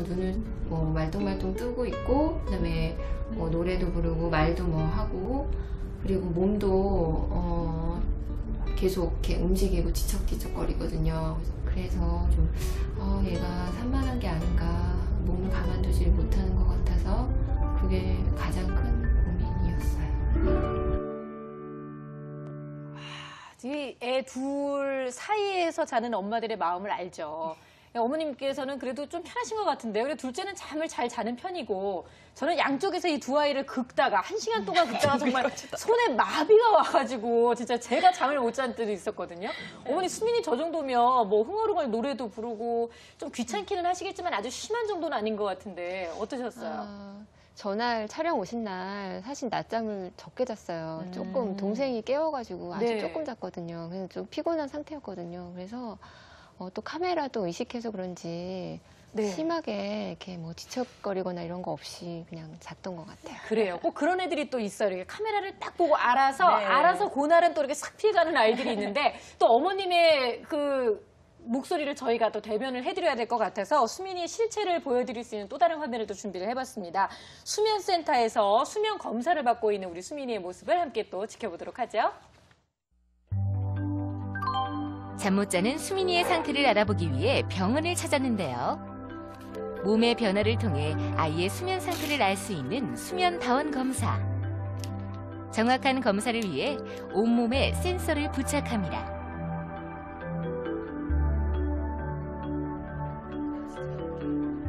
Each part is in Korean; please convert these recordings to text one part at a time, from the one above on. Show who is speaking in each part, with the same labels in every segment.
Speaker 1: 눈을 뭐 말똥말똥 뜨고 있고, 그다음에 뭐 노래도 부르고 말도 뭐 하고, 그리고 몸도 계속 이렇게 움직이고 뒤척뒤척거리거든요. 그래서 좀 얘가 산만한 게 아닌가, 몸을 가만두지 못하는 것 같아서 그게 가장 큰 고민이었어요.
Speaker 2: 이 애 둘 사이에서 자는 엄마들의 마음을 알죠. 어머님께서는 그래도 좀 편하신 것 같은데요. 그리고 둘째는 잠을 잘 자는 편이고, 저는 양쪽에서 이 두 아이를 긁다가 1시간 동안 긁다가 정말 손에 마비가 와가지고 진짜 제가 잠을 못 자는 때도 있었거든요. 어머니 수민이 저 정도면 뭐 흥얼흥얼 노래도 부르고 좀 귀찮기는 하시겠지만 아주 심한 정도는 아닌 것 같은데 어떠셨어요?
Speaker 3: 전날 촬영 오신 날 사실 낮잠을 적게 잤어요. 조금 동생이 깨워가지고 아주
Speaker 2: 네.
Speaker 3: 조금 잤거든요. 그래서 좀 피곤한 상태였거든요. 그래서 또 카메라도 의식해서 그런지
Speaker 2: 네.
Speaker 3: 심하게 이렇게 뭐 뒤척거리거나 이런 거 없이 그냥 잤던 것 같아요.
Speaker 2: 그래요. 꼭 그런 애들이 또 있어요. 이렇게 카메라를 딱 보고 알아서 그날은 또 이렇게 싹 피해가는 아이들이 있는데 또 어머님의 그 목소리를 저희가 또 대변을 해드려야 될 것 같아서 수민이의 실체를 보여드릴 수 있는 또 다른 화면을 또 준비를 해봤습니다. 수면센터에서 수면 검사를 받고 있는 우리 수민이의 모습을 함께 또 지켜보도록 하죠.
Speaker 4: 잠 못 자는 수민이의 상태를 알아보기 위해 병원을 찾았는데요. 몸의 변화를 통해 아이의 수면 상태를 알 수 있는 수면 다원 검사. 정확한 검사를 위해 온몸에 센서를 부착합니다.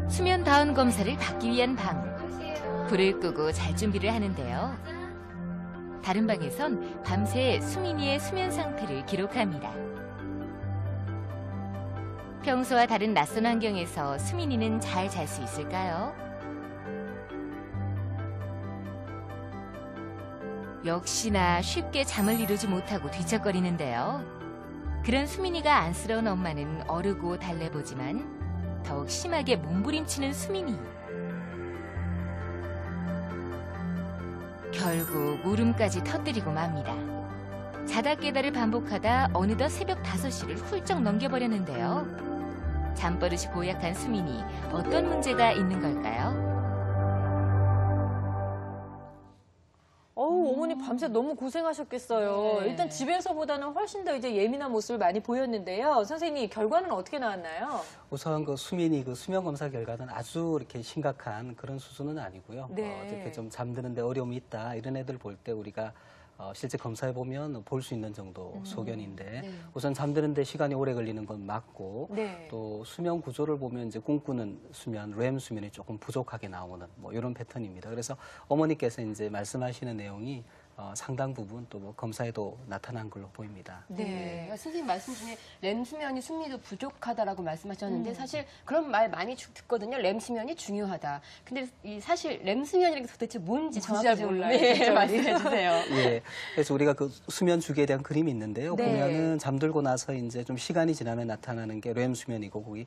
Speaker 4: 수면 다운 검사를 받기 위한 방. 불을 끄고 잘 준비를 하는데요. 다른 방에선 밤새 수민이의 수면 상태를 기록합니다. 평소와 다른 낯선 환경에서 수민이는 잘 잘 수 있을까요? 역시나 쉽게 잠을 이루지 못하고 뒤척거리는데요. 그런 수민이가 안쓰러운 엄마는 어르고 달래보지만 더욱 심하게 몸부림치는 수민이. 결국 울음까지 터뜨리고 맙니다. 자다 깨다를 반복하다 어느덧 새벽 5시를 훌쩍 넘겨버렸는데요. 잠버릇이 고약한 수민이 어떤 문제가 있는 걸까요?
Speaker 2: 어머니 밤새 너무 고생하셨겠어요.
Speaker 3: 네.
Speaker 2: 일단 집에서보다는 훨씬 더 이제 예민한 모습을 많이 보였는데요. 선생님, 결과는 어떻게 나왔나요?
Speaker 5: 우선 그 수민이 그 수면 검사 결과는 아주 이렇게 심각한 그런 수준은 아니고요.
Speaker 2: 네.
Speaker 5: 이렇게 좀 잠드는데 어려움이 있다 이런 애들 볼 때 우리가 실제 검사해 보면 볼 수 있는 정도 소견인데
Speaker 3: 네.
Speaker 5: 우선 잠드는데 시간이 오래 걸리는 건 맞고
Speaker 2: 네.
Speaker 5: 또 수면 구조를 보면 이제 꿈꾸는 수면, 렘 수면이 조금 부족하게 나오는 뭐 이런 패턴입니다. 그래서 어머니께서 이제 말씀하시는 내용이 상당 부분 또 뭐 검사에도 나타난 걸로 보입니다.
Speaker 6: 네. 선생님 말씀 중에 렘 수면이 숙미도 부족하다라고 말씀하셨는데 사실 그런 말 많이 듣거든요. 렘 수면이 중요하다. 근데 사실 렘 수면이라는 게 도대체 뭔지 정확히 좀
Speaker 2: 몰라요.
Speaker 6: 네, 말씀해 주세요.
Speaker 5: 예. 그래서 우리가 그 수면 주기에 대한 그림이 있는데요.
Speaker 2: 네.
Speaker 5: 보면은 잠들고 나서 이제 좀 시간이 지나면 나타나는 게 렘 수면이고 거기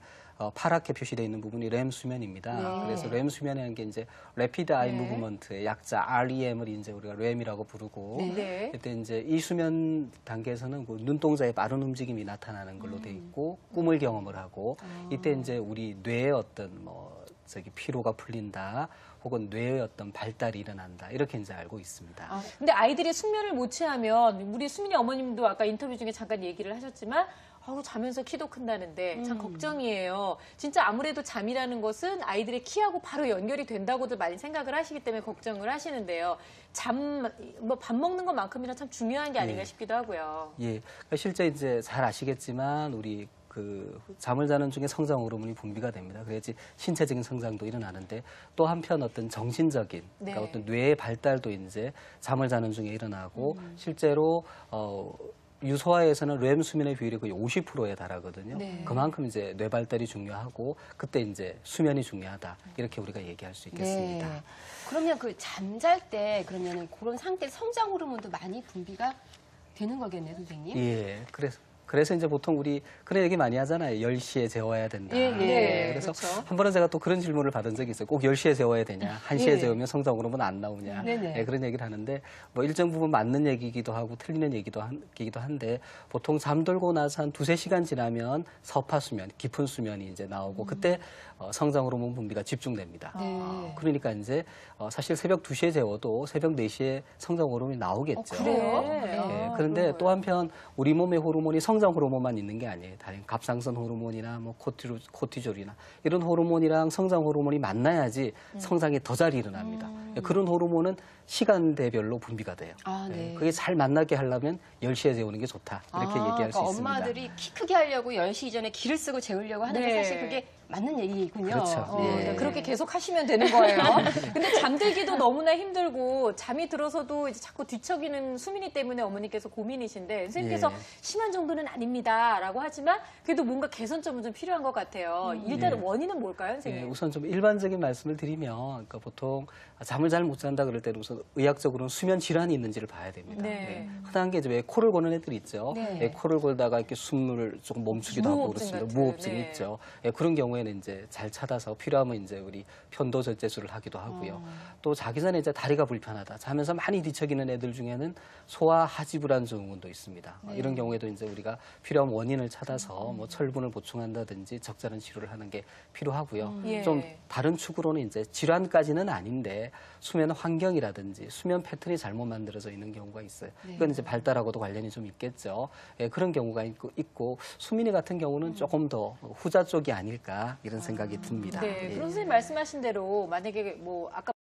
Speaker 5: 파랗게 표시되어 있는 부분이 렘 수면입니다.
Speaker 6: 네.
Speaker 5: 그래서 렘 수면이라는 게 이제 Rapid Eye
Speaker 6: 네.
Speaker 5: Movement의 약자 REM을 이제 우리가 렘이라고 부르고
Speaker 2: 네.
Speaker 5: 그때 이제 이 수면 단계에서는 그 눈동자의 빠른 움직임이 나타나는 걸로 돼 있고 꿈을 경험을 하고 이때 이제 우리 뇌의 어떤 피로가 풀린다 혹은 뇌의 어떤 발달이 일어난다 이렇게 이제 알고 있습니다.
Speaker 2: 근데 아이들이 숙면을 못 취하면 우리 수민이 어머님도 아까 인터뷰 중에 잠깐 얘기를 하셨지만 자면서 키도 큰다는데 참 걱정이에요. 진짜 아무래도 잠이라는 것은 아이들의 키하고 바로 연결이 된다고들 많이 생각을 하시기 때문에 걱정을 하시는데요. 밥 먹는 것만큼이나 참 중요한 게 아닌가 싶기도 하고요.
Speaker 5: 예, 그러니까 실제 이제 잘 아시겠지만 우리 잠을 자는 중에 성장 호르몬이 분비가 됩니다. 그래야지 신체적인 성장도 일어나는데 또 한편 어떤 정신적인 그러니까 어떤 뇌의 발달도 이제 잠을 자는 중에 일어나고 실제로 유소아에서는 렘 수면의 비율이 거의 50%에 달하거든요.
Speaker 6: 네.
Speaker 5: 그만큼 이제 뇌 발달이 중요하고 그때 이제 수면이 중요하다 이렇게 우리가 얘기할 수 있겠습니다.
Speaker 6: 네. 그러면 그 잠잘 때 그러면 그런 상태 성장 호르몬도 많이 분비가 되는 거겠네요, 선생님?
Speaker 5: 예, 그래서 이제 보통 우리 그런 얘기 많이 하잖아요. 10시에 재워야 된다.
Speaker 6: 예, 예.
Speaker 5: 그래서
Speaker 2: 그렇죠.
Speaker 5: 한 번은 제가 또 그런 질문을 받은 적이 있어요. 꼭 10시에 재워야 되냐? 1시에
Speaker 6: 예.
Speaker 5: 재우면 성장 호르몬 안 나오냐?
Speaker 6: 네네.
Speaker 5: 예, 그런 얘기를 하는데 뭐 일정 부분 맞는 얘기기도 하고 틀리는 얘기기도 한데 보통 잠들고 나서 한 2~3시간 지나면 서파 수면, 깊은 수면이 이제 나오고 그때 성장 호르몬 분비가 집중됩니다.
Speaker 6: 네.
Speaker 5: 그러니까 이제 사실 새벽 2시에 재워도 새벽 4시에 성장 호르몬이 나오겠죠.
Speaker 2: 그래요?
Speaker 5: 예,
Speaker 2: 아,
Speaker 5: 그런데
Speaker 2: 그런
Speaker 5: 또 한편 우리 몸의 호르몬이 성장 호르몬만 있는 게 아니에요. 다른 갑상선 호르몬이나 뭐 코티졸이나 이런 호르몬이랑 성장 호르몬이 만나야지 성장이 더 잘 일어납니다. 그런 호르몬은 시간대별로 분비가 돼요.
Speaker 6: 아, 네.
Speaker 5: 그게 잘 만나게 하려면 10시에 재우는 게 좋다. 이렇게 얘기할 수
Speaker 6: 그러니까
Speaker 5: 있습니다.
Speaker 6: 엄마들이 키 크게 하려고 10시 이전에 기를 쓰고 재우려고 하는데
Speaker 2: 네.
Speaker 6: 사실 그게 맞는 얘기군요.
Speaker 5: 그렇죠.
Speaker 6: 네.
Speaker 2: 그렇게 계속 하시면 되는 거예요. 근데 잠들기도 너무나 힘들고 잠이 들어서도 이제 자꾸 뒤척이는 수민이 때문에 어머니께서 고민이신데 선생님께서
Speaker 5: 예.
Speaker 2: 심한 정도는 아닙니다라고 하지만 그래도 뭔가 개선점은 좀 필요한 것 같아요. 일단
Speaker 5: 예.
Speaker 2: 원인은 뭘까요, 선생님?
Speaker 5: 예, 우선 좀 일반적인 말씀을 드리면, 그러니까 보통 잠을 잘 못 잔다 그럴 때는 우선 의학적으로는 수면 질환이 있는지를 봐야 됩니다.
Speaker 2: 네.
Speaker 5: 흔한 게 이제 왜 코를 고는 애들 있죠.
Speaker 6: 네.
Speaker 5: 예, 코를 골다가 이렇게 숨을 조금 멈추기도 하고
Speaker 2: 무호흡증
Speaker 5: 그렇습니다.
Speaker 2: 같은,
Speaker 5: 무호흡증이
Speaker 2: 네.
Speaker 5: 있죠. 예, 그런 경우에는 이제 잘 찾아서 필요하면 이제 우리 편도 절제술을 하기도 하고요. 또 자기 전에 이제 다리가 불편하다, 자면서 많이 뒤척이는 애들 중에는 소화 하지불안 증후군도 있습니다. 이런 경우에도 이제 우리가 필요한 원인을 찾아서 뭐 철분을 보충한다든지 적절한 치료를 하는 게 필요하고요.
Speaker 2: 예.
Speaker 5: 좀 다른 축으로는 이제 질환까지는 아닌데 수면 환경이라든지 수면 패턴이 잘못 만들어져 있는 경우가 있어요. 이건 이제 발달하고도 관련이 좀 있겠죠. 예, 그런 경우가 있고 수민이 같은 경우는 조금 더 후자 쪽이 아닐까 이런 생각이 듭니다.
Speaker 2: 네,
Speaker 5: 예.
Speaker 2: 그럼 선생님 말씀하신 대로 만약에 뭐 아까